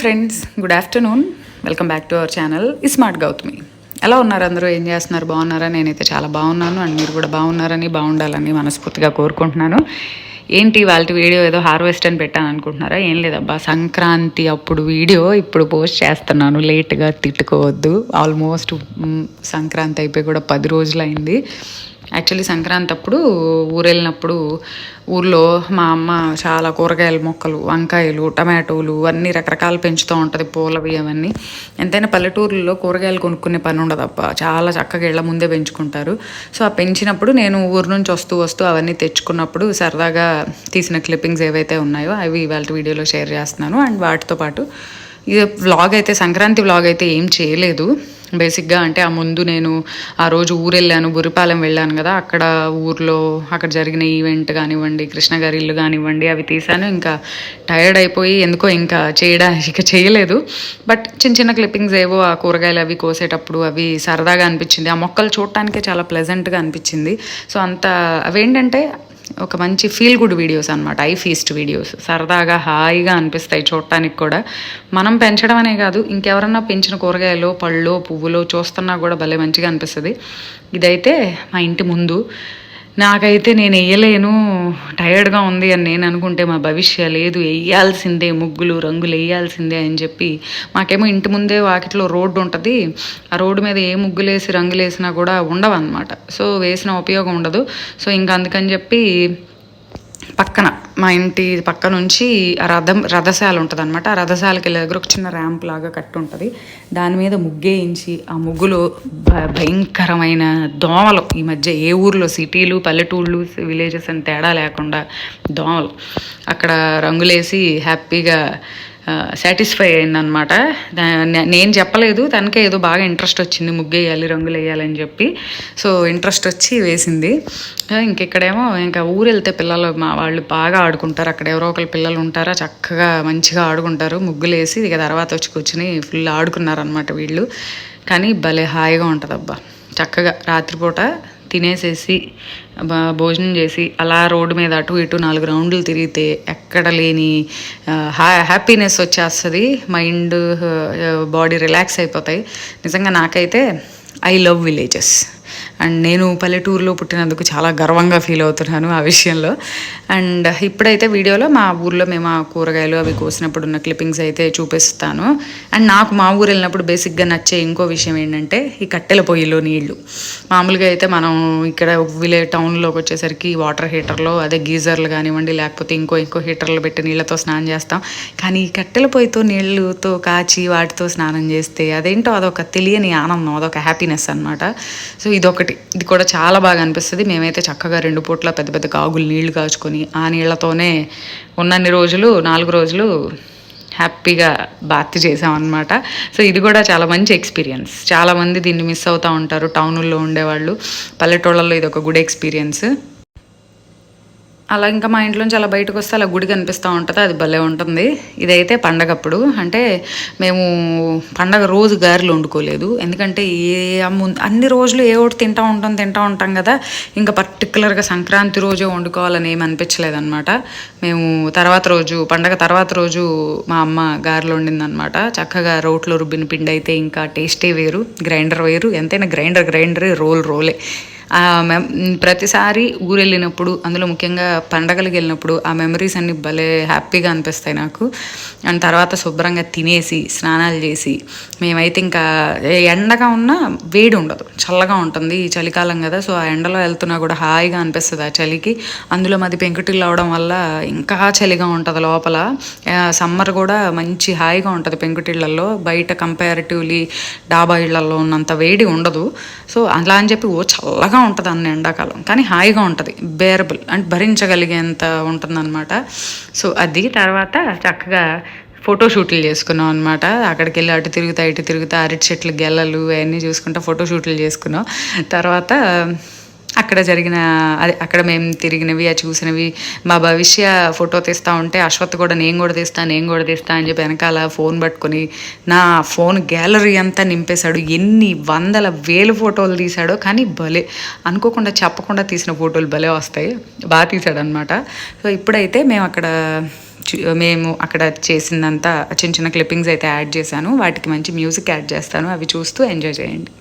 Friends, good afternoon. Welcome back to our channel smart Gautami. ఎలా ఉన్నారు అందరూ? ఏం చేస్తున్నారు? బాగున్నారా? నేనైతే చాలా బాగున్నాను. అండ్ మీరు కూడా బాగున్నారని, బాగుండాలని మనస్ఫూర్తిగా కోరుకుంటున్నాను. ఏంటి వాళ్ళ వీడియో ఏదో హార్వెస్ట్ అని పెట్టాను అనుకుంటున్నారా? ఏం లేదబ్బా, సంక్రాంతి అప్పుడు వీడియో ఇప్పుడు పోస్ట్ చేస్తున్నాను. లేట్గా తిట్టుకోవద్దు. ఆల్మోస్ట్ సంక్రాంతి అయిపోయి కూడా 10 రోజులు అయింది. యాక్చువల్లీ సంక్రాంతి అప్పుడు ఊరు వెళ్ళినప్పుడు ఊర్లో మా అమ్మ చాలా కూరగాయల మొక్కలు, వంకాయలు, టమాటోలు అన్నీ రకరకాలు పెంచుతూ ఉంటుంది, పూలవి అవన్నీ. ఎంతైనా పల్లెటూరులో కూరగాయలు కొనుక్కునే పని ఉండదు అబ్బా, చాలా చక్కగా ఇళ్ళ ముందే పెంచుకుంటారు. సో ఆ పెంచినప్పుడు నేను ఊరు నుంచి వస్తూ అవన్నీ తెచ్చుకున్నప్పుడు సరదాగా తీసిన క్లిప్పింగ్స్ ఏవైతే ఉన్నాయో అవి ఇవాళ వీడియోలో షేర్ చేస్తున్నాను. అండ్ వాటితో పాటు ఇది వ్లాగ్ అయితే, సంక్రాంతి వ్లాగ్ అయితే ఏం చేయలేదు బేసిక్గా. అంటే ఆ ముందు నేను ఆ రోజు ఊరు వెళ్ళాను, బురిపాలెం వెళ్ళాను కదా, అక్కడ ఊర్లో అక్కడ జరిగిన ఈవెంట్ కానివ్వండి, కృష్ణ గారి ఇల్లు కానివ్వండి, అవి తీసాను. ఇంకా టైర్డ్ అయిపోయి ఎందుకో ఇంకా చేయలేదు. బట్ చిన్న చిన్న క్లిప్పింగ్స్ ఏవో ఆ కూరగాయలు అవి కోసేటప్పుడు అవి సరదాగా అనిపించింది. ఆ మొక్కలు చూడటానికే చాలా ప్లెజెంట్గా అనిపించింది. సో అంత అవేంటంటే ఒక మంచి ఫీల్ గుడ్ వీడియోస్ అనమాట, ఐ ఫీస్ట్ వీడియోస్. సరదాగా హాయిగా అనిపిస్తాయి చూడటానికి కూడా. మనం పెంచడం అనే కాదు, ఇంకెవరన్నా పెంచిన కూరగాయలు, పళ్ళు, పువ్వులు చూస్తున్నా కూడా భలే మంచిగా అనిపిస్తుంది. ఇదైతే మా ఇంటి ముందు. నాకైతే నేను వేయలేను, టయర్డ్గా ఉంది అని నేను అనుకుంటే మా భవిష్య లేదు, వేయాల్సిందే, ముగ్గులు రంగులు వేయాల్సిందే అని చెప్పి, మాకేమో ఇంటి ముందే వాకిట్లో రోడ్డు ఉంటుంది. ఆ రోడ్డు మీద ఏ ముగ్గులు వేసి రంగులు వేసినా కూడా ఉండవు అనమాట. సో వేసిన ఉపయోగం ఉండదు. సో ఇంకా అందుకని చెప్పి పక్కన, మా ఇంటి పక్క నుంచి రథశాల ఉంటుంది అనమాట. ఆ రథశాలకి వెళ్ళే దగ్గర ఒక చిన్న ర్యాంప్ లాగా కట్టి ఉంటుంది. దాని మీద ముగ్గేయించి ఆ ముగ్గులో భయంకరమైన దోమలు. ఈ మధ్య ఏ ఊర్లో, సిటీలు, పల్లెటూళ్ళు, విలేజెస్ అని తేడా లేకుండా దోమలు. అక్కడ రంగులేసి హ్యాపీగా సాటిస్ఫై అయిందనమాట. నేను చెప్పలేదు, తనకే ఏదో బాగా ఇంట్రెస్ట్ వచ్చింది, ముగ్గేయాలి, రంగులు వేయాలని చెప్పి. సో ఇంట్రెస్ట్ వచ్చి వేసింది. ఇంకెక్కడేమో ఇంకా ఊరు వెళ్తే పిల్లలు మా వాళ్ళు బాగా ఆడుకుంటారు. అక్కడ ఎవరో ఒకరు పిల్లలు ఉంటారా, చక్కగా మంచిగా ఆడుకుంటారు. ముగ్గులు వేసి ఇక తర్వాత వచ్చి కూర్చుని ఫుల్ ఆడుకున్నారనమాట వీళ్ళు. కానీ భలే హాయిగా ఉంటుంది అబ్బా. చక్కగా రాత్రిపూట తినేసేసి భోజనం చేసి అలా రోడ్డు మీద అటు ఇటు 4 రౌండ్లు తిరిగితే ఎక్కడ లేని హ్యాపీనెస్ వచ్చేస్తుంది. మైండ్, బాడీ రిలాక్స్ అయిపోతాయి. నిజంగా నాకైతే ఐ లవ్ విలేజెస్. అండ్ నేను పల్లెటూరులో పుట్టినందుకు చాలా గర్వంగా ఫీల్ అవుతున్నాను ఆ విషయంలో. అండ్ ఇప్పుడైతే వీడియోలో మా ఊర్లో మేము ఆ కూరగాయలు అవి కోసినప్పుడు ఉన్న క్లిప్పింగ్స్ అయితే చూపిస్తాను. అండ్ నాకు మా ఊరు వెళ్ళినప్పుడు బేసిక్గా నచ్చే ఇంకో విషయం ఏంటంటే ఈ కట్టెల పొయ్యిలో నీళ్లు. మామూలుగా అయితే మనం ఇక్కడ టౌన్లోకి వచ్చేసరికి వాటర్ హీటర్లో, అదే గీజర్లు కానివ్వండి, లేకపోతే ఇంకో హీటర్లు పెట్టి నీళ్ళతో స్నానం చేస్తాం. కానీ ఈ కట్టెల పొయ్యితో నీళ్ళతో కాచి వాటితో స్నానం చేస్తే అదేంటో అదొక తెలియని ఆనందం, అదొక హ్యాపీనెస్ అనమాట. సో ఇది కూడా చాలా బాగా అనిపిస్తుంది. మేమైతే చక్కగా 2 పూట్ల పెద్ద పెద్ద కాగులు నీళ్లు కాచుకొని ఆ నీళ్లతోనే ఉన్నన్ని రోజులు, 4 రోజులు హ్యాపీగా బాత్ చేసామన్నమాట. సో ఇది కూడా చాలా మంచి ఎక్స్పీరియన్స్. చాలామంది దీన్ని మిస్ అవుతూ ఉంటారు టౌన్లో ఉండేవాళ్ళు. పల్లెటూళ్ళల్లో ఇది ఒక గుడ్ ఎక్స్పీరియన్స్. అలా ఇంకా మా ఇంట్లోంచి అలా బయటకు వస్తే అలా గుడి కనిపిస్తూ ఉంటుంది, అది భలే ఉంటుంది. ఇదైతే పండగప్పుడు. అంటే మేము పండగ రోజు గారెలు వండుకోలేదు, ఎందుకంటే అన్ని రోజులు ఏ ఒకటి తింటూ ఉంటాం కదా. ఇంకా పర్టికులర్గా సంక్రాంతి రోజే వండుకోవాలని ఏమి అనిపించలేదన్నమాట. మేము పండగ తర్వాత రోజు మా అమ్మ గారెలు వండిందనమాట. చక్కగా రోట్లో రుబ్బిన పిండి అయితే ఇంకా టేస్టే వేరు, గ్రైండర్ వేరు. ఎంతైనా గ్రైండరే, రోలే. ప్రతిసారి ఊరు వెళ్ళినప్పుడు, అందులో ముఖ్యంగా పండగలకు వెళ్ళినప్పుడు ఆ మెమరీస్ అన్ని భలే హ్యాపీగా అనిపిస్తాయి నాకు. అండ్ తర్వాత శుభ్రంగా తినేసి స్నానాలు చేసి, మేమైతే ఇంకా ఎండగా ఉన్నా వేడి ఉండదు, చల్లగా ఉంటుంది. ఈ చలికాలం కదా, సో ఆ ఎండలో వెళ్తున్నా కూడా హాయిగా అనిపిస్తుంది ఆ చలికి. అందులో మాది పెంకుటిల్లు అవడం వల్ల ఇంకా చలిగా ఉంటుంది లోపల. సమ్మర్ కూడా మంచి హాయిగా ఉంటుంది పెంకుటిళ్ళల్లో. బయట కంపారిటివ్లీ డాబా ఇళ్లలో ఉన్నంత వేడి ఉండదు. సో అలా అని చెప్పి చల్లగా ఉంటుంది అన్న ఎండాకాలం, కానీ హాయిగా ఉంటుంది, బేరబుల్ అంటే భరించగలిగేంత ఉంటుందన్నమాట. సో అది తర్వాత చక్కగా ఫోటోషూట్లు చేసుకున్నాం అనమాట. అక్కడికి వెళ్ళి అటు తిరుగుతా అరటి చెట్లు గెల్లలు అవన్నీ చూసుకుంటా ఫోటోషూట్లు చేసుకున్నాం. తర్వాత అక్కడ మేము తిరిగినవి, చూసినవి, మా భవిష్య ఫోటో తీస్తూ ఉంటే అశ్వత్ కూడా నేను కూడా తీస్తా అని చెప్పి వెనకాల ఫోన్ పట్టుకొని నా ఫోన్ గ్యాలరీ అంతా నింపేశాడు. ఎన్ని 100,000 ఫోటోలు తీశాడో, కానీ భలే అనుకోకుండా చెప్పకుండా తీసిన ఫోటోలు భలే వస్తాయి. బాగా తీశాడు అనమాట. సో ఇప్పుడైతే మేము అక్కడ మేము అక్కడ చేసిందంతా చిన్న చిన్న క్లిప్పింగ్స్ అయితే యాడ్ చేశాను. వాటికి మంచి మ్యూజిక్ యాడ్ చేస్తాను, అవి చూస్తూ ఎంజాయ్ చేయండి.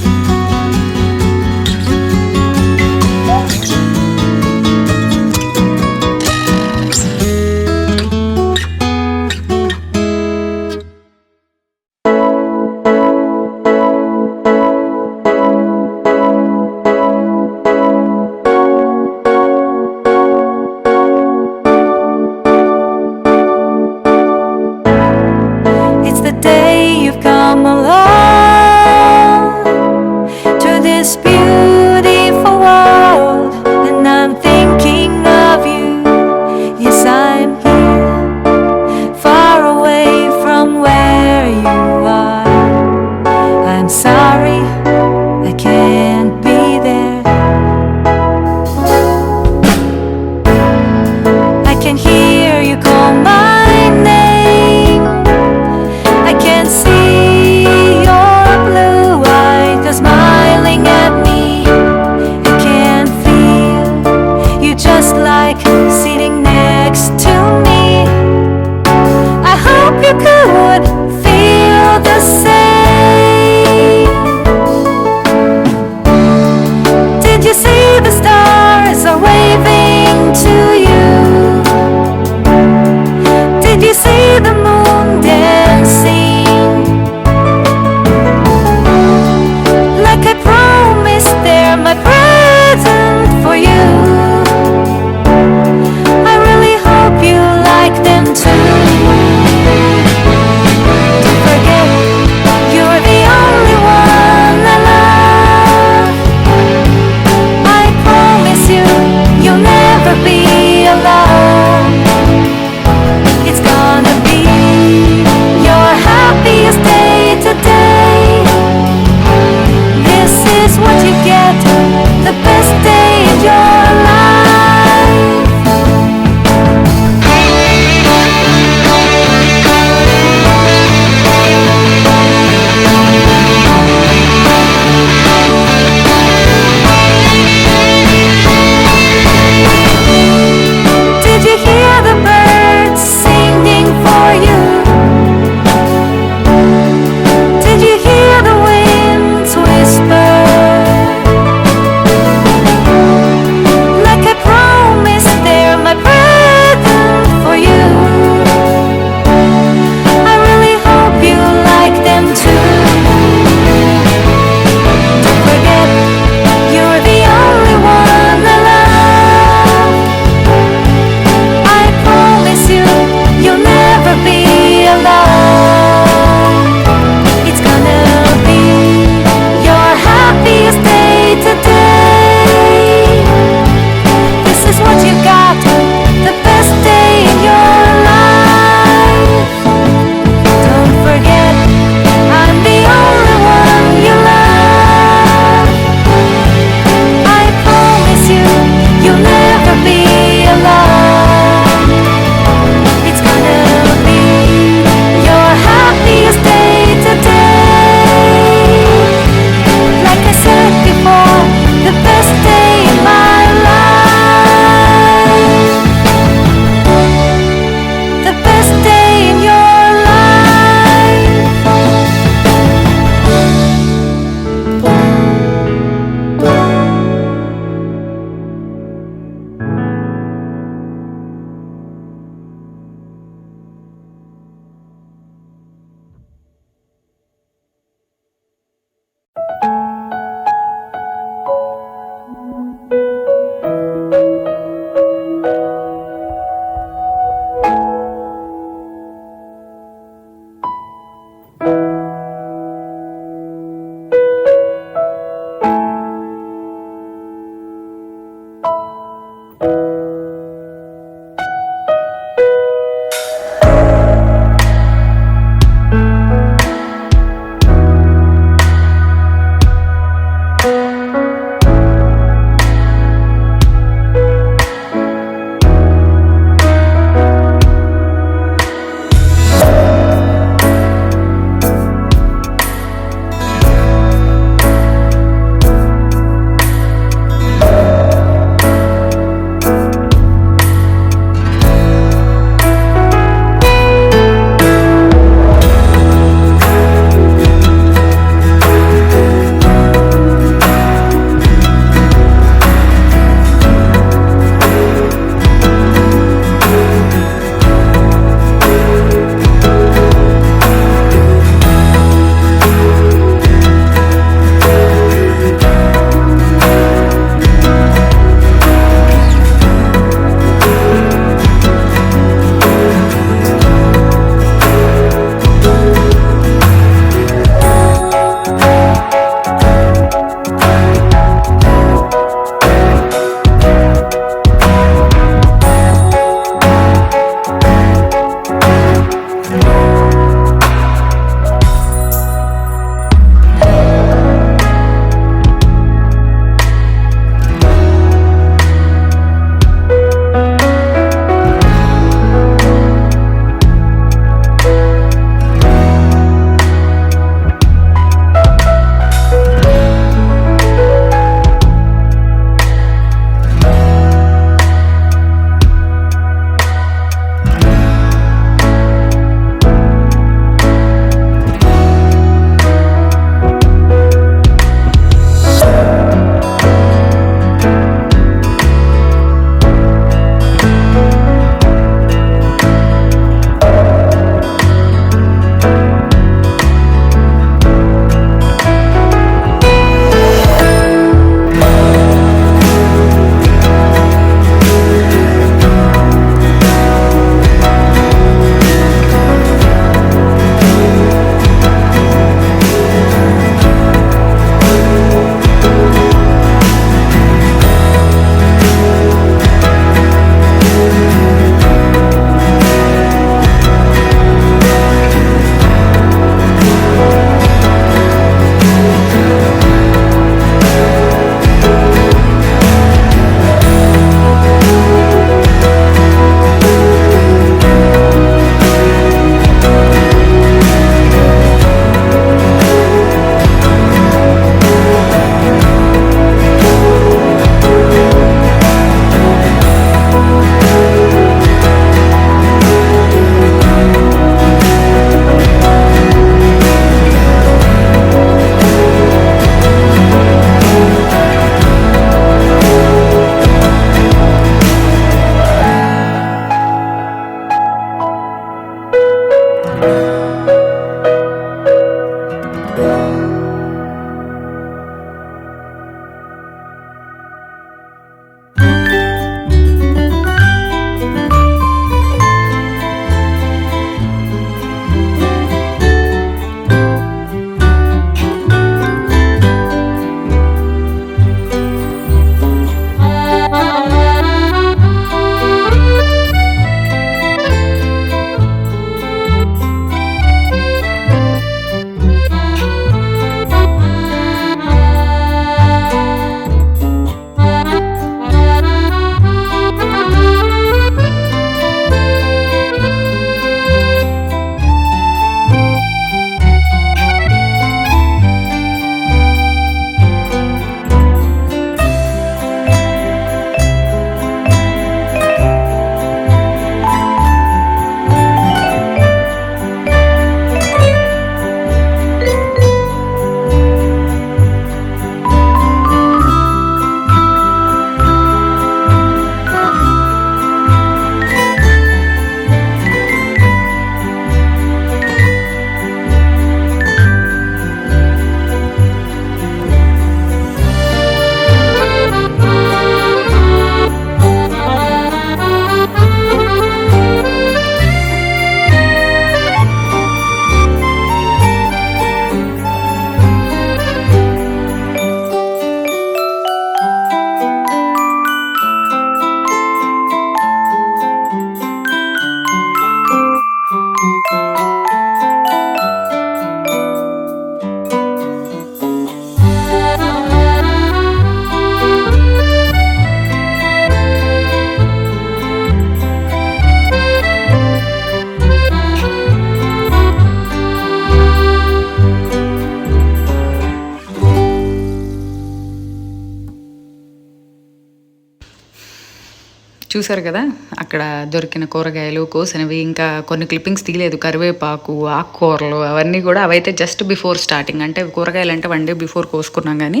చూసారు కదా అక్కడ దొరికిన కూరగాయలు కోసినవి, ఇంకా కొన్ని క్లిప్పింగ్స్ తీయలేదు, కరివేపాకు, ఆకుకూరలు అవన్నీ కూడా. అవైతే జస్ట్ బిఫోర్ స్టార్టింగ్, అంటే కూరగాయలు అంటే 1 డే బిఫోర్ కోసుకున్నాం, కానీ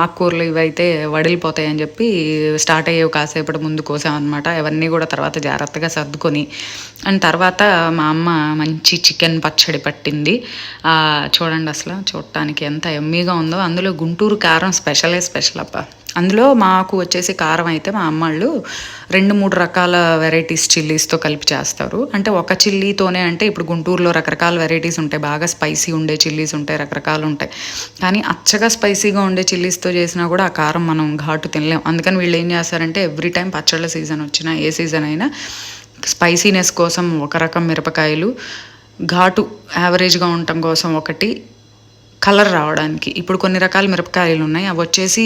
ఆకుకూరలు ఇవైతే వడిలిపోతాయి అని చెప్పి స్టార్ట్ అయ్యేవి కాసేపటి ముందు కోసామన్నమాట. అవన్నీ కూడా తర్వాత జాగ్రత్తగా సర్దుకొని, అండ్ తర్వాత మా అమ్మ మంచి చికెన్ పచ్చడి పట్టింది. చూడండి అసలు చూడటానికి ఎంత ఎమ్మీగా ఉందో. అందులో గుంటూరు కారం స్పెషల్ అబ్బా. అందులో మాకు వచ్చేసి కారం అయితే మా అమ్మాళ్ళు 2-3 రకాల వెరైటీస్ చిల్లీస్తో కలిపి చేస్తారు. అంటే ఒక చిల్లీతోనే, అంటే ఇప్పుడు గుంటూరులో రకరకాల వెరైటీస్ ఉంటాయి, బాగా స్పైసీ ఉండే చిల్లీస్ ఉంటాయి, రకరకాలు ఉంటాయి. కానీ అచ్చగా స్పైసీగా ఉండే చిల్లీస్తో చేసినా కూడా ఆ కారం మనం ఘాటు తినలేం. అందుకని వీళ్ళు ఏం చేస్తారంటే ఎవ్రీ టైం పచ్చళ్ళ సీజన్ వచ్చినా, ఏ సీజన్ అయినా స్పైసీనెస్ కోసం ఒక రకం మిరపకాయలు, ఘాటు యావరేజ్గా ఉండటం కోసం ఒకటి, కలర్ రావడానికి ఇప్పుడు కొన్ని రకాల మిరపకాయలు ఉన్నాయి. అవి వచ్చేసి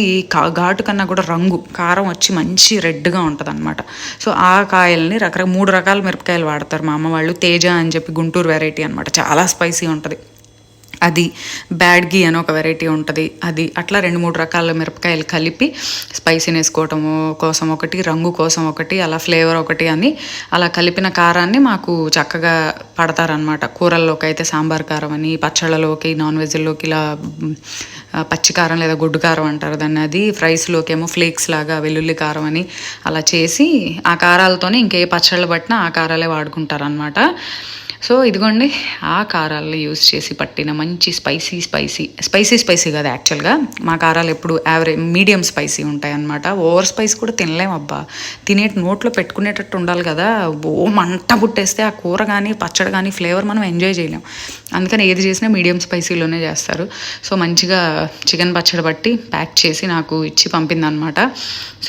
ఘాటు కన్నా కూడా రంగు కారం వచ్చి మంచి రెడ్గా ఉంటుంది అనమాట. సో ఆ కాయల్ని 3 రకాల మిరపకాయలు వాడతారు మా అమ్మ వాళ్ళు. తేజ అని చెప్పి గుంటూరు వెరైటీ అనమాట, చాలా స్పైసీ ఉంటుంది అది. బ్యాడ్గీ అని ఒక వెరైటీ ఉంటుంది అది. అట్లా 2-3 రకాల మిరపకాయలు కలిపి స్పైసీనెస్ కోసం ఒకటి, రంగు కోసం ఒకటి, అలా ఫ్లేవర్ ఒకటి అని అలా కలిపిన కారాన్ని మాకు చక్కగా పడతారనమాట. కూరల్లోకి అయితే సాంబార్ కారం అని, పచ్చళ్ళలోకి, నాన్ వెజ్లోకి ఇలా పచ్చి కారం లేదా గుడ్డు కారం అంటారు దాన్ని, అది. ఫ్రైస్లోకి ఏమో ఫ్లేక్స్ లాగా వెల్లుల్లి కారం అని అలా చేసి ఆ కారాలతోనే ఇంకే పచ్చళ్ళు పట్టినా ఆ కారాలే వాడుకుంటారనమాట. సో ఇదిగోండి ఆ కారాలు యూస్ చేసి పట్టిన మంచి స్పైసీ కాదు యాక్చువల్గా. మా కారాలు ఎప్పుడు మీడియం స్పైసీ ఉంటాయి అన్నమాట. ఓవర్ స్పైస్ కూడా తినలేం అబ్బా. నోట్లో పెట్టుకునేటట్టు ఉండాలి కదా. మంట పుట్టేస్తే ఆ కూర కానీ పచ్చడి కానీ ఫ్లేవర్ మనం ఎంజాయ్ చేయలేం. అందుకని ఏది చేసినా మీడియం స్పైసీలోనే చేస్తారు. సో మంచిగా చికెన్ పచ్చడి పట్టి ప్యాక్ చేసి నాకు ఇచ్చి పంపిందనమాట.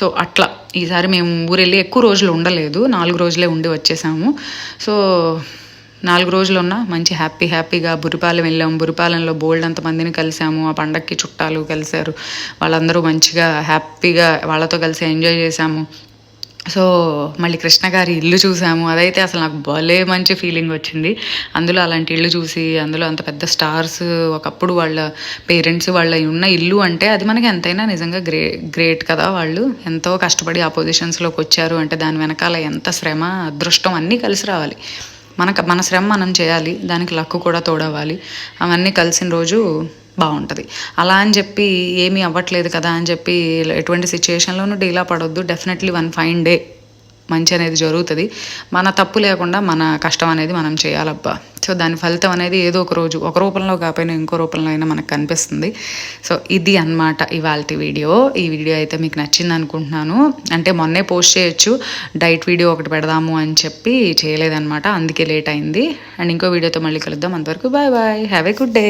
సో అట్లా ఈసారి మేము ఊరెళ్ళి ఎక్కువ రోజులు ఉండలేదు, 4 రోజులే ఉండి వచ్చేసాము. సో 4 రోజులు ఉన్నా మంచి హ్యాపీగా బురిపాలెం వెళ్ళాము. బురిపాలెంలో బోల్డ్ అంత మందిని కలిసాము. ఆ పండక్కి చుట్టాలు కలిశారు, వాళ్ళందరూ మంచిగా హ్యాపీగా వాళ్ళతో కలిసి ఎంజాయ్ చేశాము. సో మళ్ళీ కృష్ణ గారి ఇల్లు చూసాము. అదైతే అసలు నాకు భలే మంచి ఫీలింగ్ వచ్చింది. అందులో అలాంటి ఇల్లు చూసి, అందులో అంత పెద్ద స్టార్స్ ఒకప్పుడు వాళ్ళ పేరెంట్స్ వాళ్ళ ఉన్న ఇల్లు అంటే అది మనకి ఎంతైనా నిజంగా గ్రేట్ కదా. వాళ్ళు ఎంతో కష్టపడి ఆ పొజిషన్స్లోకి వచ్చారు అంటే దాని వెనకాల ఎంత శ్రమ, అదృష్టం అన్నీ కలిసి రావాలి. మన శ్రమ మనం చేయాలి, దానికి లక్కు కూడా తోడవ్వాలి. అవన్నీ కలిసిన రోజు బాగుంటుంది. అలా అని చెప్పి ఏమీ అవ్వట్లేదు కదా అని చెప్పి ఎటువంటి సిచ్యుయేషన్లోనూ డీలా పడొద్దు. డెఫినెట్లీ వన్ ఫైన్ డే మంచి అనేది జరుగుతుంది. మన తప్పు లేకుండా మన కష్టం అనేది మనం చేయాలబ్బా. సో దాని ఫలితం అనేది ఏదో ఒక రోజు ఒక రూపంలో కాకపోయినా ఇంకో రూపంలో అయినా మనకు కనిపిస్తుంది. సో ఇది అన్నమాట ఇవాల్టి వీడియో. ఈ వీడియో అయితే మీకు నచ్చింది అనుకుంటున్నాను. అంటే మొన్నే పోస్ట్ చేయొచ్చు, డైట్ వీడియో ఒకటి పెడదాము అని చెప్పి చేయలేదన్నమాట, అందుకే లేట్ అయింది. అండ్ ఇంకో వీడియోతో మళ్ళీ కలుద్దాం. అంతవరకు bye have a good day.